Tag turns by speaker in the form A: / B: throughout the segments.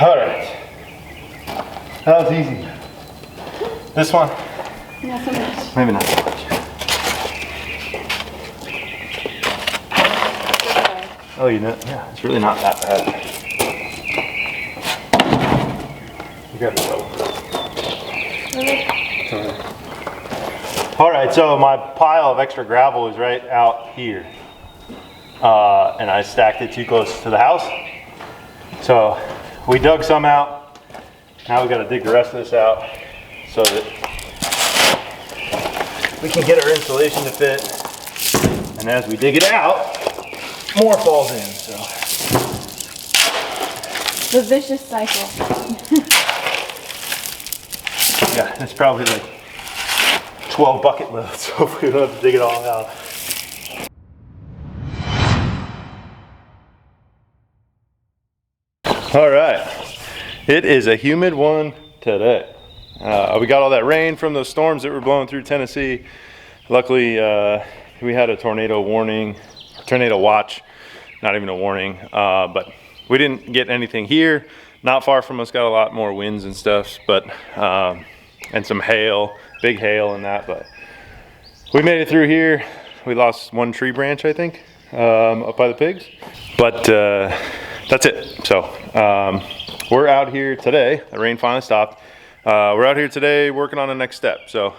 A: All right. That was easy. This one?
B: Not so much.
A: Maybe not so much. Oh, you know, yeah, it's really not that bad. You got it.
B: Really?
A: All right, so my pile of extra gravel is right out here. And I stacked it too close to the house. So we dug some out. Now we got to dig the rest of this out so that we can get our insulation to fit. And as we dig it out, more falls in. So
B: the vicious cycle.
A: yeah, it's probably like 12 bucket loads. Hopefully we don't have to dig it all out. All right, it is a humid one today. We got all that rain from those storms that were blowing through Tennessee. Luckily, we had a tornado warning, tornado watch, not even a warning, but we didn't get anything here. Not far from us, got a lot more winds and stuff, but and some hail, big hail and that, but we made it through here. We lost one tree branch, I think, up by the pigs, but that's it. So we're out here today. The rain finally stopped. We're out here today working on the next step. So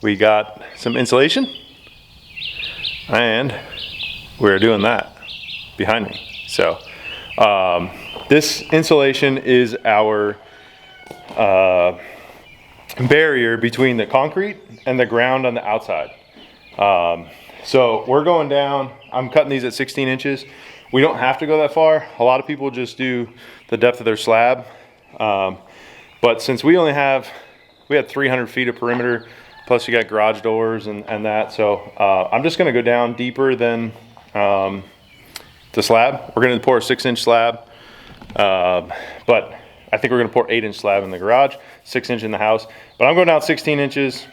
A: we got some insulation and we're doing that behind me. So this insulation is our barrier between the concrete and the ground on the outside. So we're going down, I'm cutting these at 16 inches. We don't have to go that far. A lot of people just do the depth of their slab. But since we had 300 feet of perimeter, plus you got garage doors and that. So I'm just gonna go down deeper than the slab. We're gonna pour a 6-inch slab. But I think we're gonna pour 8-inch slab in the garage, 6-inch in the house. But I'm going down 16 inches,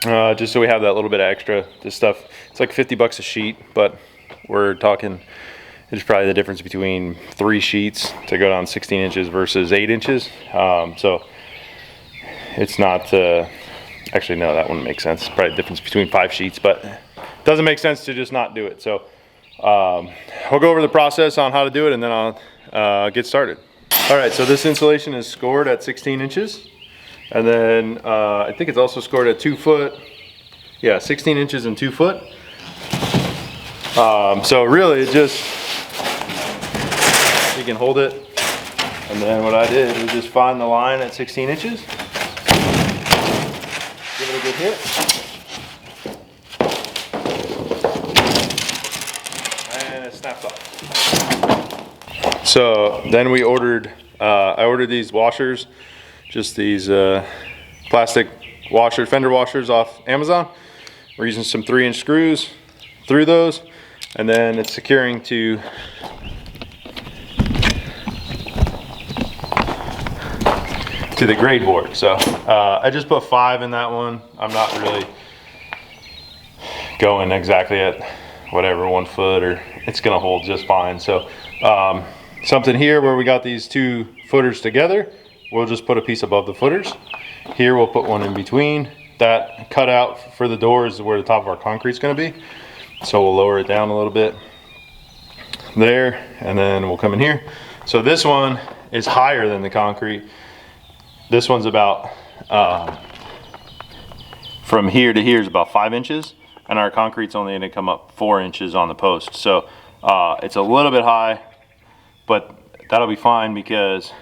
A: just so we have that little bit of extra. This stuff, it's like 50 bucks a sheet, but we're talking, it's probably the difference between 3 sheets to go down 16 inches versus 8 inches. So it's not, actually no, that wouldn't make sense. It's probably the difference between 5 sheets, but it doesn't make sense to just not do it. So we'll go over the process on how to do it and then I'll get started. All right, so this insulation is scored at 16 inches. And then I think it's also scored at 2 foot. Yeah, 16 inches and 2 foot. So really it just, you can hold it. And then what I did was just find the line at 16 inches. Give it a good hit. And it snaps off. So then we ordered, I ordered these washers, just these plastic washers, fender washers off Amazon. We're using some 3-inch screws through those, and then it's securing to the grade board. So I just put 5 in that one. I'm not really going exactly at whatever 1 foot, or it's gonna hold just fine. So something here where we got these 2 footers together, we'll just put a piece above the footers. Here we'll put one in between. That cutout for the door is where the top of our concrete's gonna be. So we'll lower it down a little bit there, and then we'll come in here. So this one is higher than the concrete. This one's about, from here to here is about 5 inches, and our concrete's only gonna come up 4 inches on the post. So it's a little bit high, but that'll be fine because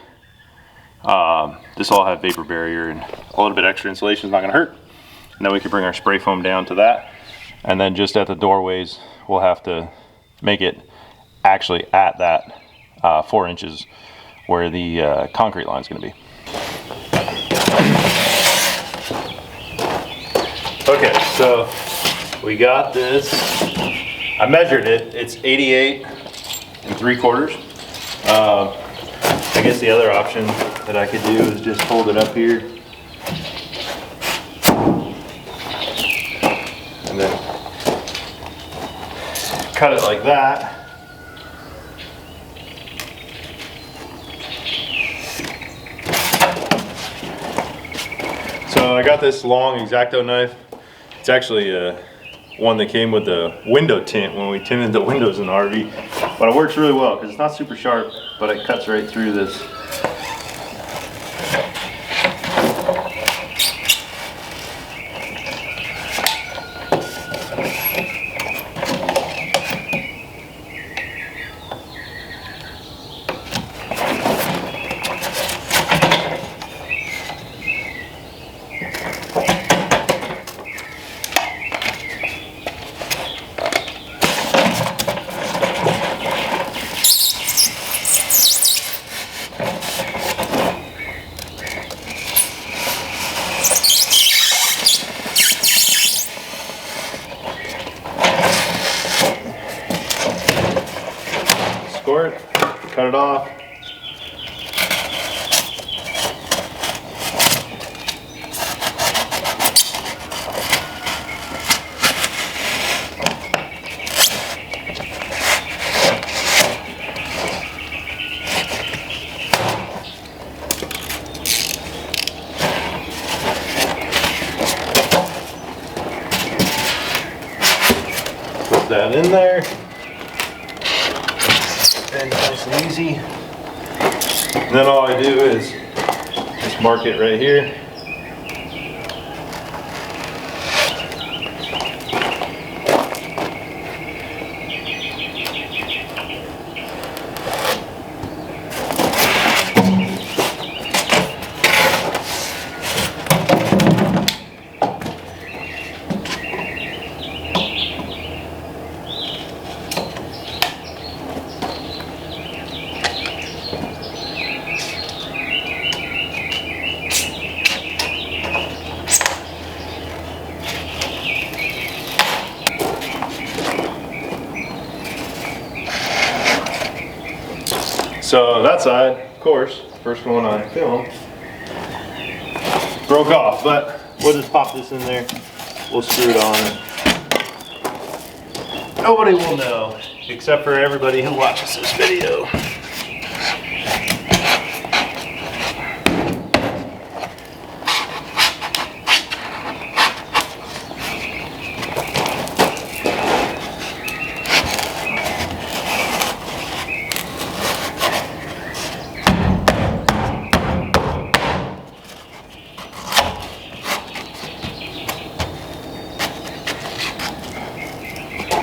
A: this will have vapor barrier, and a little bit extra insulation is not gonna hurt. And then we can bring our spray foam down to that. And then just at the doorways, we'll have to make it actually at that 4 inches where the concrete line is gonna be. Okay, so we got this. I measured it. It's 88 3/4. I guess the other option that I could do is just hold it up here and then cut it like that. got this long X-Acto knife. It's actually one that came with the window tint when we tinted the windows in the RV. But it works really well because it's not super sharp, but it cuts right through this. Score it, cut it off. Put that in there. And nice and easy. And then all I do is just mark it right here. So that side, of course, first one I filmed, broke off, but we'll just pop this in there. We'll screw it on. Nobody will know, except for everybody who watches this video.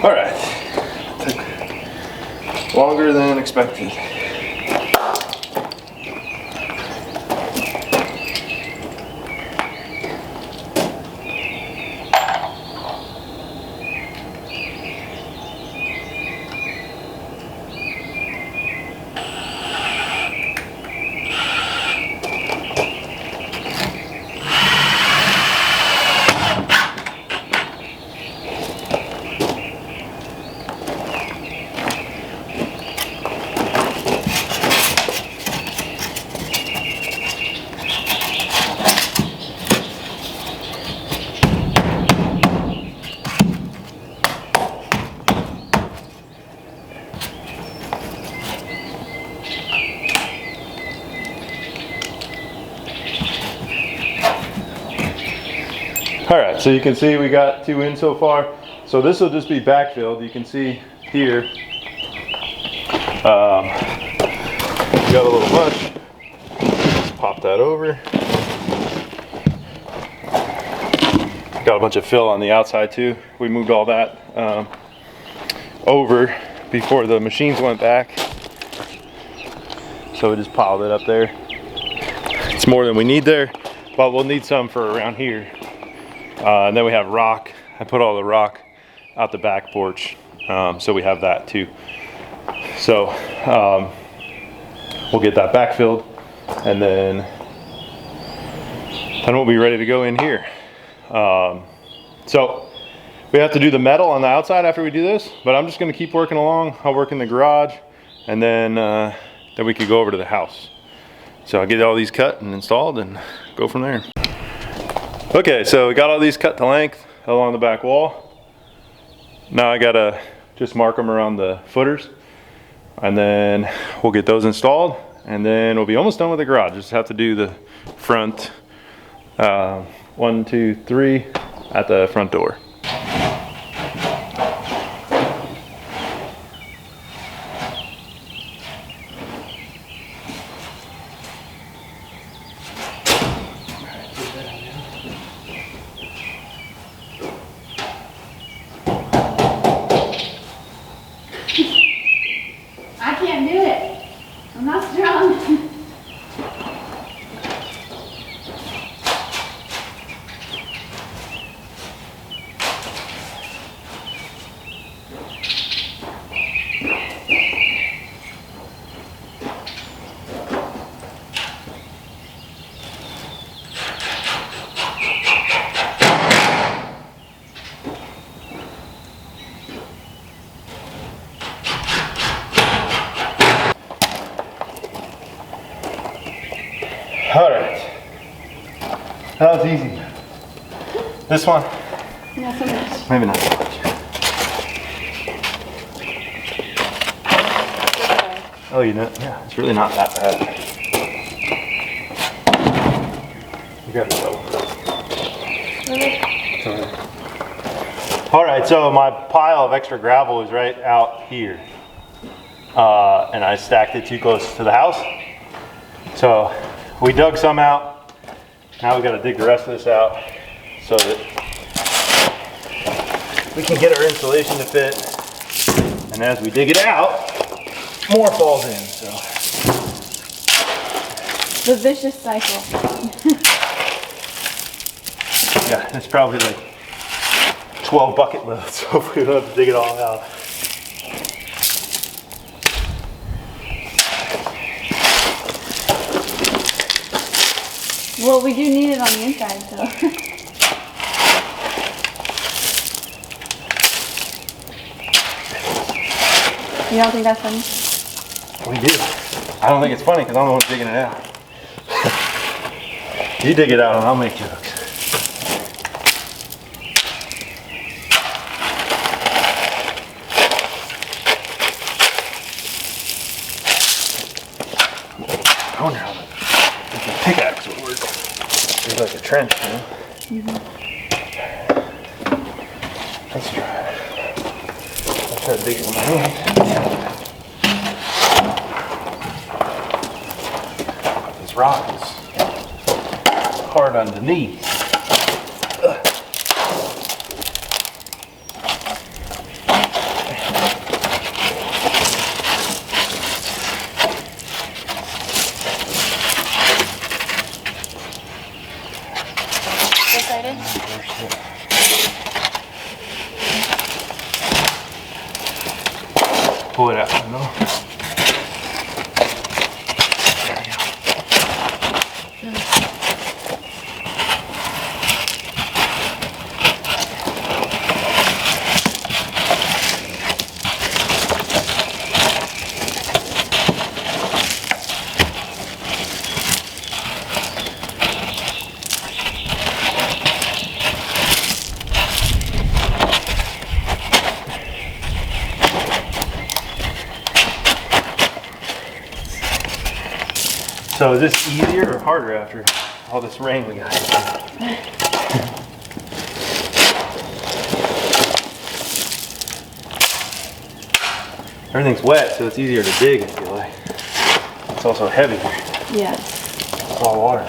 A: All right, took longer than expected. All right, so you can see we got 2 in so far. So this will just be backfilled. You can see here, we got a little much. Just pop that over. Got a bunch of fill on the outside too. We moved all that over before the machines went back. So we just piled it up there. It's more than we need there, but we'll need some for around here. And then we have rock. I put all the rock out the back porch, so we have that too. So we'll get that backfilled, and then we'll be ready to go in here. So we have to do the metal on the outside after we do this, but I'm just going to keep working along. I'll work in the garage, and then we could go over to the house. So I'll get all these cut and installed and go from there. Okay, so we got all these cut to length along the back wall. Now I gotta just mark them around the footers, and then we'll get those installed, and then we'll be almost done with the garage. Just have to do the front 1, 2, 3 at the front door.
B: I can't do it. I'm not strong.
A: All right, that was easy. This one,
B: Not so much.
A: maybe not so much. Oh, you know, yeah, it's really not that bad. You got the shovel. All right, so my pile of extra gravel is right out here. And I stacked it too close to the house. So we dug some out. Now we got to dig the rest of this out so that we can get our insulation to fit. And as we dig it out, more falls in. So
B: The vicious cycle.
A: yeah, it's probably like 12 bucket loads, so we don't have to dig it all out.
B: Well, we do need it on the inside, so. You don't think that's funny?
A: We do. I don't think it's funny because I'm the one digging it out. You dig it out and I'll make jokes. I wonder how the pickaxe would work. It's like a trench, you know? Let's try it. I'll try to dig it with my hand. This rock is hard underneath.
B: Excited?
A: Pull it out, you know? So is this easier or harder after all this rain we got? Everything's wet, so it's easier to dig, I feel like. It's also heavier.
B: Yes.
A: It's all water.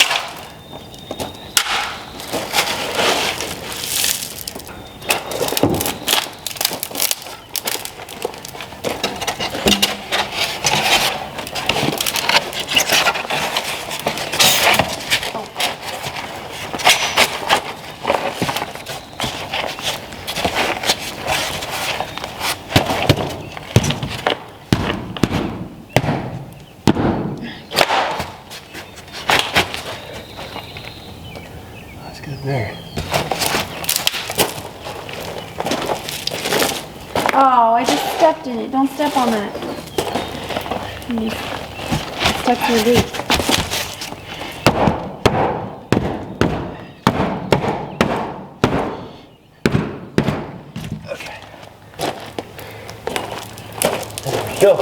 A: Good there.
B: Oh, I just stepped in it. Don't step on that. You stuck to your boot.
A: Okay. There we go.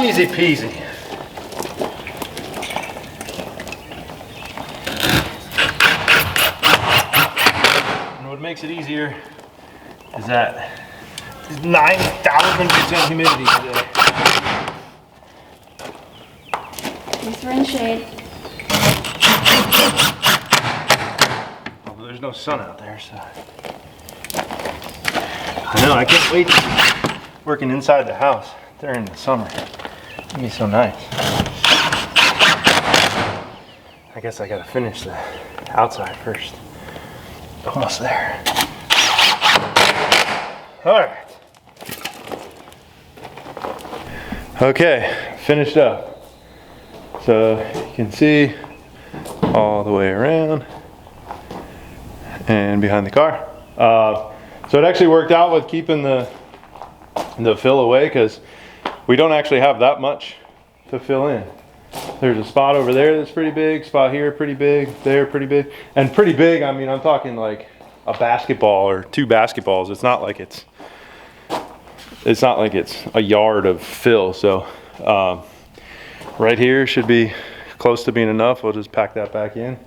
A: Easy peasy. makes it easier is that it's 9,000% humidity today.
B: At least we're in shade.
A: Although there's no sun out there, so. I know, I can't wait to be working inside the house during the summer. It'd be so nice. I guess I gotta finish the outside first. Almost there. All right. Okay, finished up. So you can see all the way around and behind the car. So it actually worked out with keeping the fill away because we don't actually have that much to fill in. There's a spot over there that's pretty big, spot here pretty big, there pretty big. And pretty big, I mean, I'm talking like a basketball or 2 basketballs. It's not like it's a yard of fill. So right here should be close to being enough. We'll just pack that back in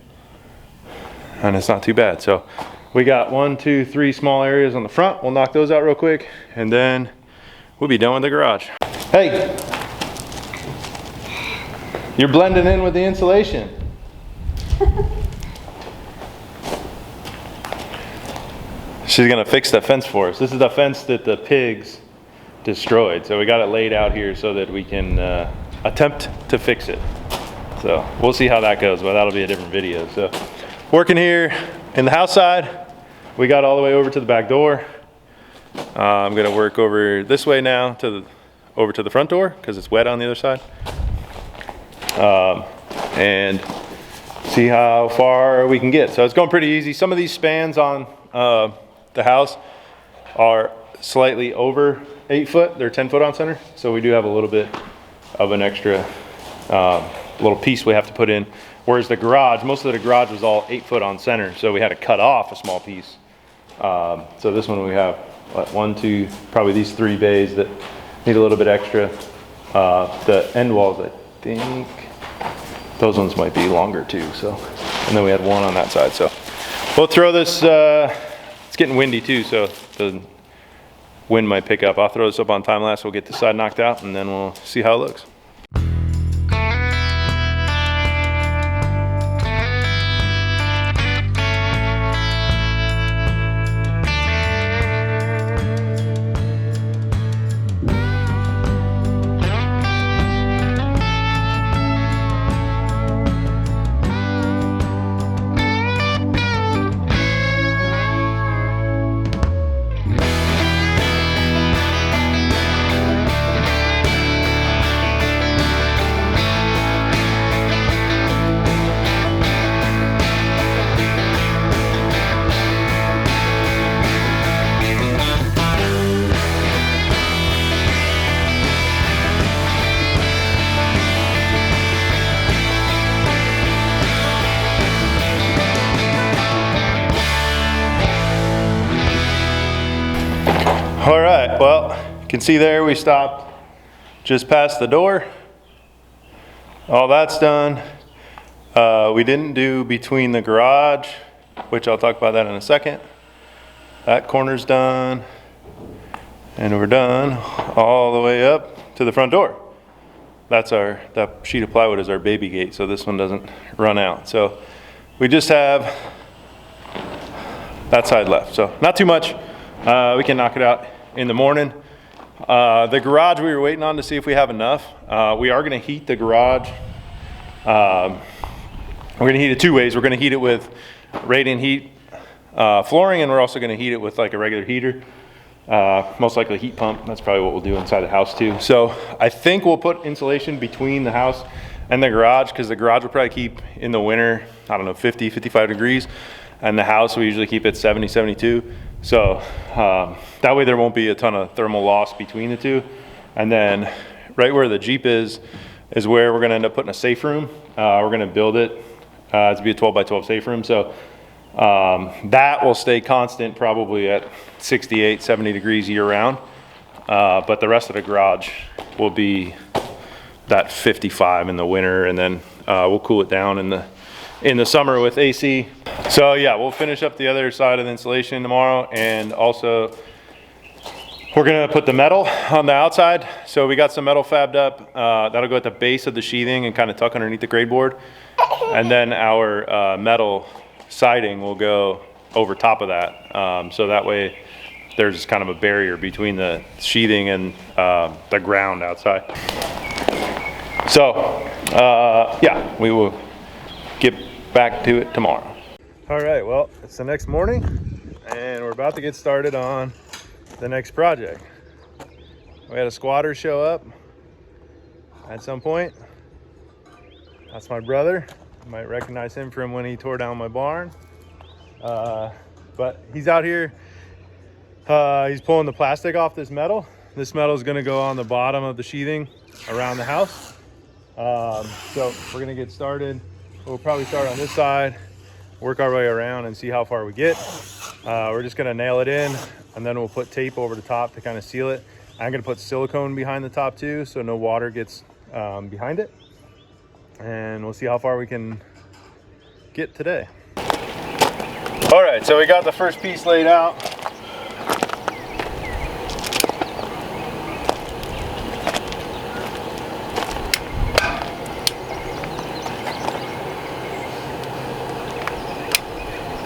A: and it's not too bad. So we got 1, 2, 3 small areas on the front. We'll knock those out real quick and then we'll be done with the garage. Hey, you're blending in with the insulation. She's gonna fix the fence for us. This is the fence that the pigs destroyed. So we got it laid out here so that we can attempt to fix it. So we'll see how that goes, but that'll be a different video. So working here in the house side, we got all the way over to the back door. I'm gonna work over this way now over to the front door because it's wet on the other side. And see how far we can get. So it's going pretty easy. Some of these spans on the house are slightly over 8 foot. They're 10 foot on center. So we do have a little bit of an extra little piece we have to put in. Whereas the garage, most of the garage was all 8 foot on center. So we had to cut off a small piece. So this one we have 1, 2, probably these 3 bays that need a little bit extra. The end walls, I think those ones might be longer too. So, and then we had 1 on that side. So we'll throw this, it's getting windy too, so the wind might pick up. I'll throw this up on time lapse. We'll get this side knocked out and then we'll see how it looks. All right, well, you can see there we stopped just past the door. All that's done. We didn't do between the garage, which I'll talk about that in a second. That corner's done. And we're done all the way up to the front door. That sheet of plywood is our baby gate, so this one doesn't run out. So we just have that side left. So not too much. We can knock it out in the morning. The garage, we were waiting on to see if we have enough. We are gonna heat the garage. We're gonna heat it 2 ways. We're gonna heat it with radiant heat flooring, and we're also gonna heat it with like a regular heater. Most likely heat pump. That's probably what we'll do inside the house too. So I think we'll put insulation between the house and the garage, because the garage will probably keep in the winter, I don't know, 50, 55 degrees. And the house, we usually keep it 70, 72. So that way there won't be a ton of thermal loss between the two. And then right where the Jeep is where we're gonna end up putting a safe room. We're gonna build it to be a 12 by 12 safe room. So that will stay constant probably at 68, 70 degrees year round. But the rest of the garage will be that 55 in the winter, and then we'll cool it down in the summer with AC. So yeah, we'll finish up the other side of the insulation tomorrow, and also we're gonna put the metal on the outside. So we got some metal fabbed up. That'll go at the base of the sheathing and kind of tuck underneath the grade board. And then our metal siding will go over top of that. So that way there's kind of a barrier between the sheathing and the ground outside. So yeah, we will get back to it tomorrow. All right, well, it's the next morning and we're about to get started on the next project. We had a squatter show up at some point. That's my brother. You might recognize him from when he tore down my barn. But he's out here, he's pulling the plastic off this metal. This metal is gonna go on the bottom of the sheathing around the house. So we're gonna get started. We'll probably start on this side, work our way around and see how far we get. We're just gonna nail it in, and then we'll put tape over the top to kind of seal it. I'm gonna put silicone behind the top too, so no water gets behind it. And we'll see how far we can get today. All right, so we got the first piece laid out.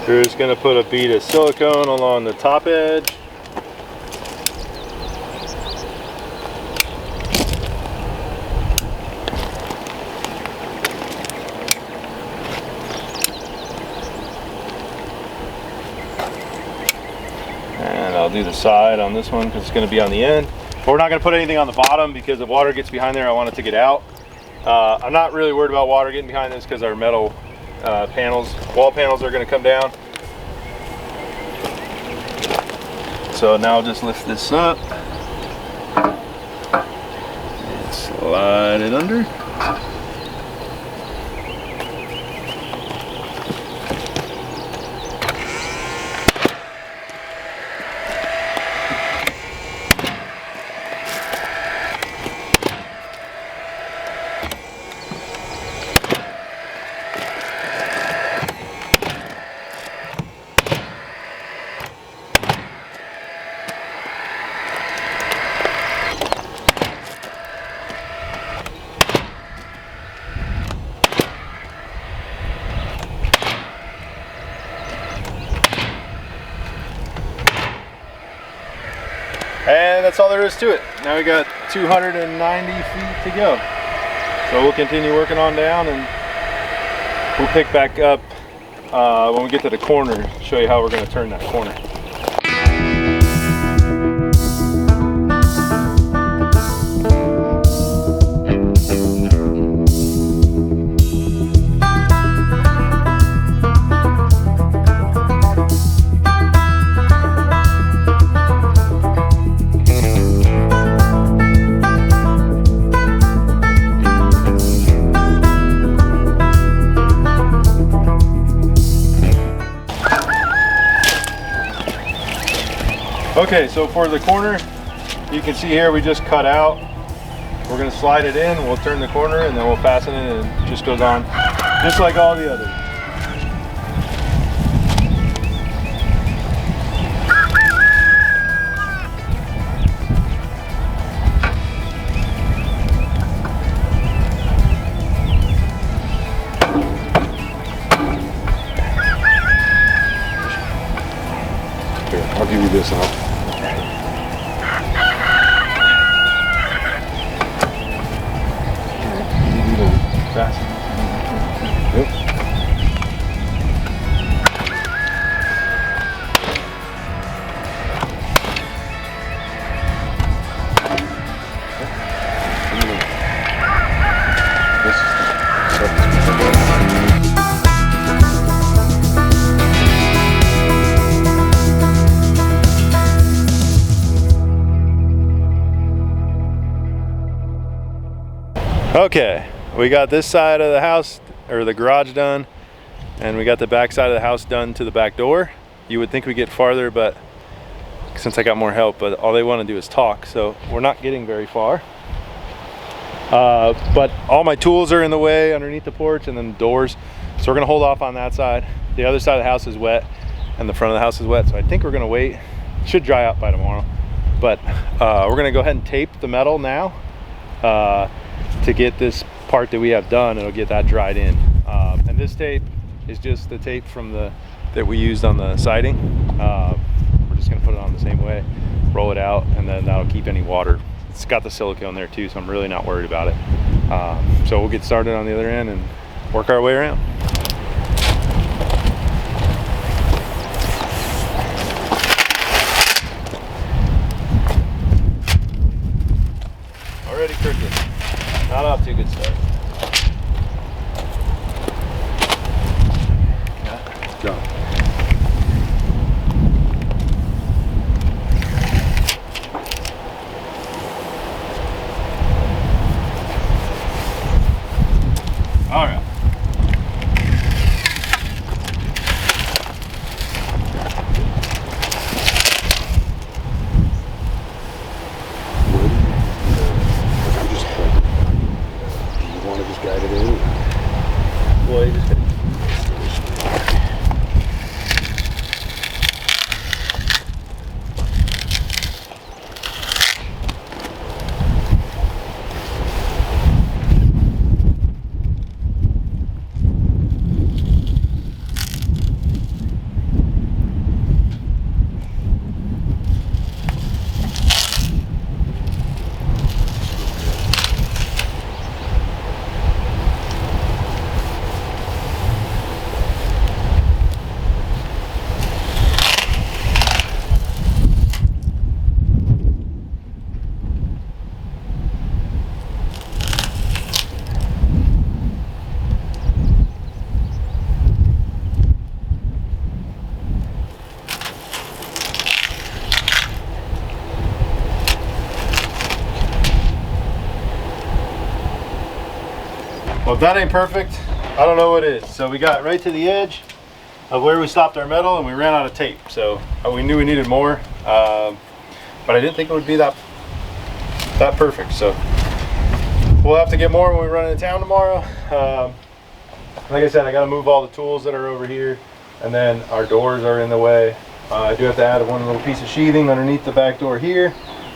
A: We're just gonna put a bead of silicone along the top edge. And I'll do the side on this one because it's gonna be on the end. But we're not gonna put anything on the bottom because if water gets behind there, I want it to get out. I'm not really worried about water getting behind this because our metal wall panels are going to come down. So now I'll just lift this up and slide it under. And that's all there is to it. Now we got 290 feet to go. So we'll continue working on down and we'll pick back up when we get to the corner, show you how we're going to turn that corner. Okay, so for the corner, you can see here we just cut out. We're gonna slide it in, we'll turn the corner, and then we'll fasten it, and it just goes on, just like all the others. Here, I'll give you this out. Yep. Okay, we got this side of the house, or the garage, done, and we got the back side of the house done to the back door. You would think we get farther, but since I got more help, but all they want to do is talk, so we're not getting very far. But all my tools are in the way underneath the porch, and then doors, so we're gonna hold off on that side. the other side of the house is wet and the front of the house is wet, so I think we're gonna wait. It should dry out by tomorrow, but we're gonna go ahead and tape the metal now to get this part that we have done. It'll get that dried in, and this tape is just the tape from that we used on the siding. We're just gonna put it on the same way, roll it out, and then that'll keep any water. It's got the silicone there too, so I'm really not worried about it. So we'll get started on the other end and work our way around. Already crooked. Not off to a good start. Yeah, done. All right. Well, if that ain't perfect, I don't know what is. So we got right to the edge of where we stopped our metal and we ran out of tape. So we knew we needed more, but I didn't think it would be that perfect. So we'll have to get more when we run into town tomorrow. Like I said, I got to move all the tools that are over here, and then our doors are in the way. I do have to add one little piece of sheathing underneath the back door here,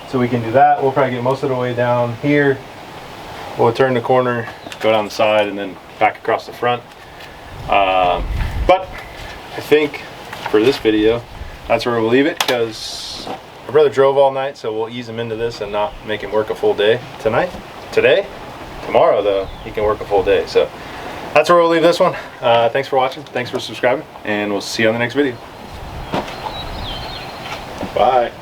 A: so we can do that. We'll probably get most of the way down here. We'll turn the corner, go down the side, and then back across the front. But I think for this video, that's where we'll leave it, because my brother drove all night, so we'll ease him into this and not make him work a full day today. Tomorrow though, he can work a full day. So that's where we'll leave this one. Thanks for watching, thanks for subscribing, and we'll see you on the next video. Bye.